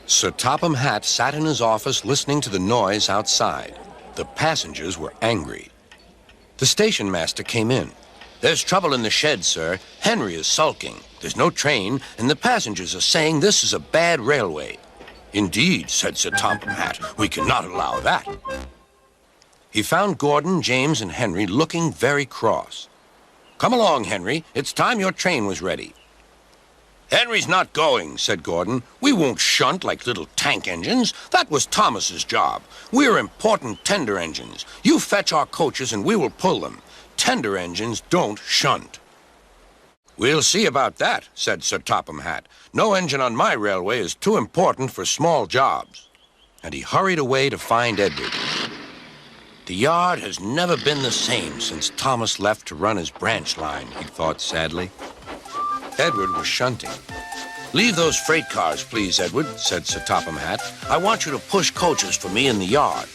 Sir Topham Hatt sat in his office listening to the noise outside. The passengers were angry. The station master came in. "There's trouble in the shed, sir. Henry is sulking. There's no train, and the passengers are saying this is a bad railway." "Indeed," said Sir Topham Hatt, "we cannot allow that." He found Gordon, James, and Henry looking very cross. "Come along, Henry. It's time your train was ready." "Henry's not going," said Gordon. "We won't shunt like little tank engines. That was Thomas's job. We're important tender engines. You fetch our coaches and we will pull them. Tender engines don't shunt." "We'll see about that," said Sir Topham Hatt. "No engine on my railway is too important for small jobs." And he hurried away to find Edward. The yard has never been the same since Thomas left to run his branch line, he thought sadly. Edward was shunting. "Leave those freight cars, please, Edward," said Sir Topham Hatt. "I want you to push coaches for me in the yard."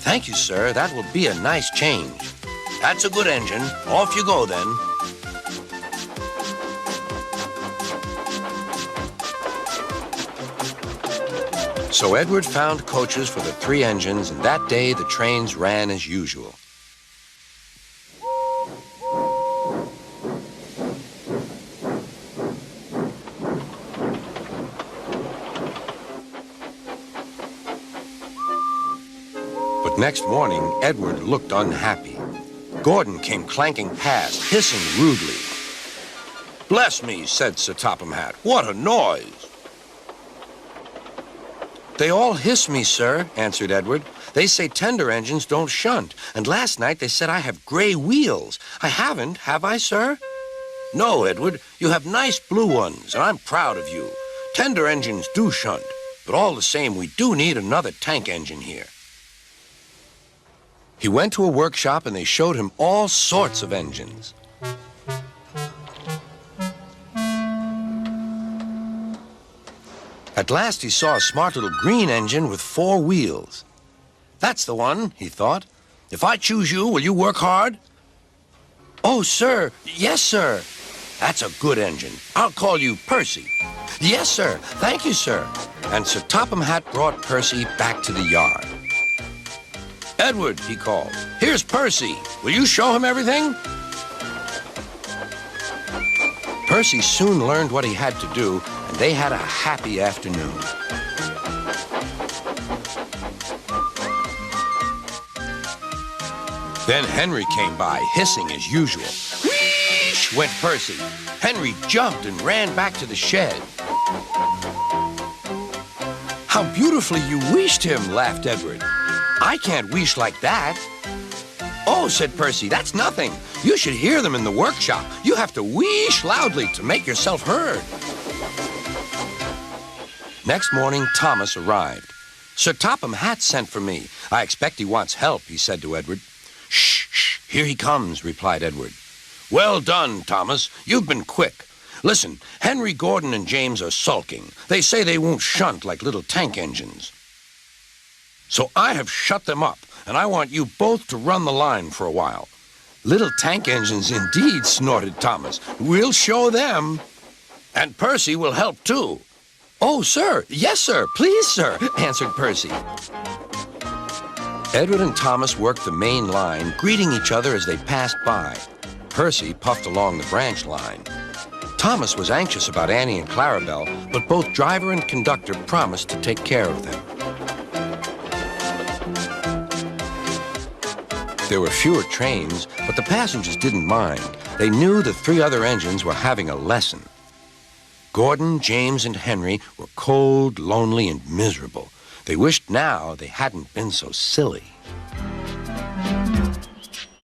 "Thank you, sir. That will be a nice change." "That's a good engine. Off you go, then." So Edward found coaches for the 3 engines, and that day the trains ran as usual. But next morning, Edward looked unhappy. Gordon came clanking past, hissing rudely. "Bless me," said Sir Topham Hatt. "What a noise!" "They all hiss me, sir," answered Edward. "They say tender engines don't shunt, and last night they said I have gray wheels. I haven't, have I, sir?" "No, Edward, you have nice blue ones, and I'm proud of you. Tender engines do shunt, but all the same, we do need another tank engine here." He went to a workshop and they showed him all sorts of engines. At last he saw a smart little green engine with 4 wheels. "That's the one," he thought. "If I choose you, will you work hard?" "Oh, sir, yes, sir." "That's a good engine. I'll call you Percy." "Yes, sir. Thank you, sir." And Sir Topham Hatt brought Percy back to the yard. "Edward," he called, "here's Percy. Will you show him everything?" Percy soon learned what he had to do, and they had a happy afternoon. Then Henry came by, hissing as usual. "Wheesh!" went Percy. Henry jumped and ran back to the shed. "How beautifully you wheeshed him," laughed Edward. "I can't wheesh like that." "Oh," said Percy, "that's nothing. You should hear them in the workshop. You have to wheesh loudly to make yourself heard." Next morning, Thomas arrived. "Sir Topham Hatt sent for me. I expect he wants help," he said to Edward. "Shh, shh, here he comes," replied Edward. "Well done, Thomas. You've been quick. Listen, Henry, Gordon, and James are sulking. They say they won't shunt like little tank engines. So I have shut them up, and I want you both to run the line for a while." "Little tank engines indeed," snorted Thomas. "We'll show them." "And Percy will help too." "Oh, sir, yes, sir, please, sir," answered Percy. Edward and Thomas worked the main line, greeting each other as they passed by. Percy puffed along the branch line. Thomas was anxious about Annie and Clarabelle, but both driver and conductor promised to take care of them. There were fewer trains, but the passengers didn't mind. They knew the 3 other engines were having a lesson. Gordon, James, and Henry were cold, lonely, and miserable. They wished now they hadn't been so silly.